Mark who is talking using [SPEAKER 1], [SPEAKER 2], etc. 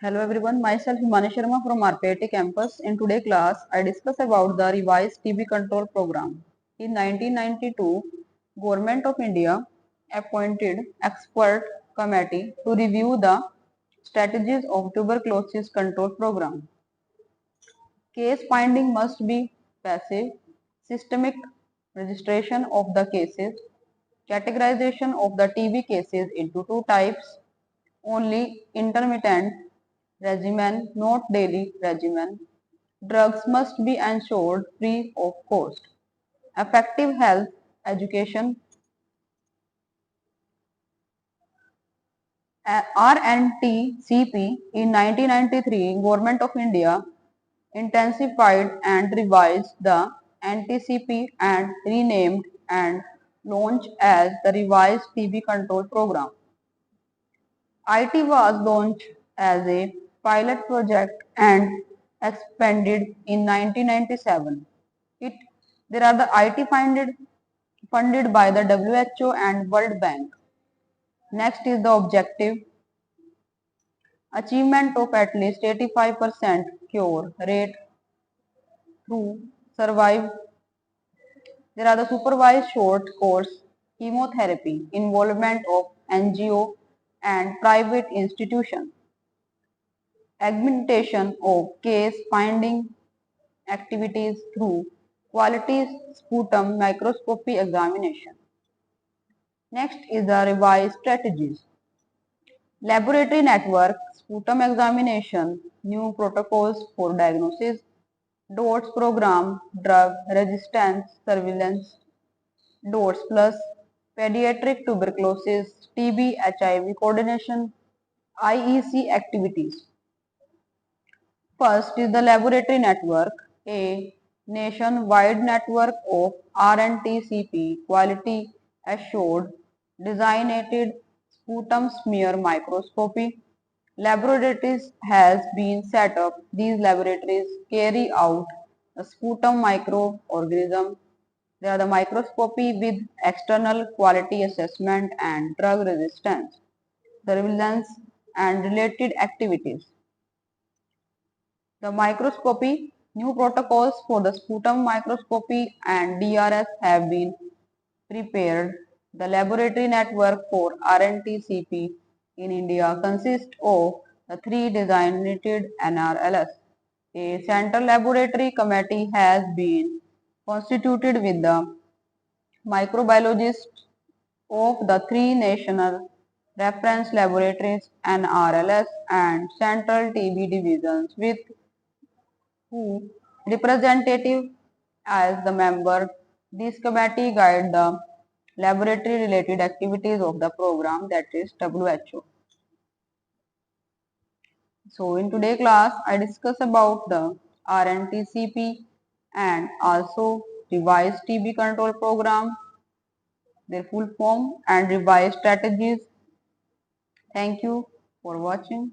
[SPEAKER 1] Hello everyone, myself Himani Sharma from RPIT campus. In today's class, I discuss about the revised TB control program. In 1992, Government of India appointed expert committee to review the strategies of tuberculosis control program. Case finding must be passive, systemic registration of the cases, categorization of the TB cases into two types, only intermittent regimen, not daily regimen. Drugs must be ensured free of cost. Effective health education. RNTCP in 1993, Government of India intensified and revised the NTCP and renamed and launched as the revised TB control program. IT was launched as a pilot project and expanded in 1997. There are the IT funded by the WHO and World Bank. Next is the objective. Achievement of at least 85% cure rate through survive. There are the supervised short course chemotherapy, involvement of NGO and private institutions, augmentation of case finding activities through quality sputum microscopy examination. Next is the revised strategies. Laboratory network, sputum examination, new protocols for diagnosis, DOTS program, drug resistance surveillance, DOTS plus, pediatric tuberculosis, TB, HIV coordination, IEC activities. First is the laboratory network, a nationwide network of RNTCP quality assured designated sputum smear microscopy. Laboratories has been set up. These laboratories carry out a sputum microorganism. They are the microscopy with external quality assessment and drug resistance, surveillance and related activities. The microscopy, new protocols for the sputum microscopy and DRS have been prepared. The laboratory network for RNTCP in India consists of the three designated NRLS. A central laboratory committee has been constituted with the microbiologists of the three national reference laboratories NRLS and central TB divisions with who representative as the member. This committee guide the laboratory related activities of the program, that is WHO. So in today's class I discuss about the RNTCP and also revised TB control program, their full form and revised strategies. Thank you for watching.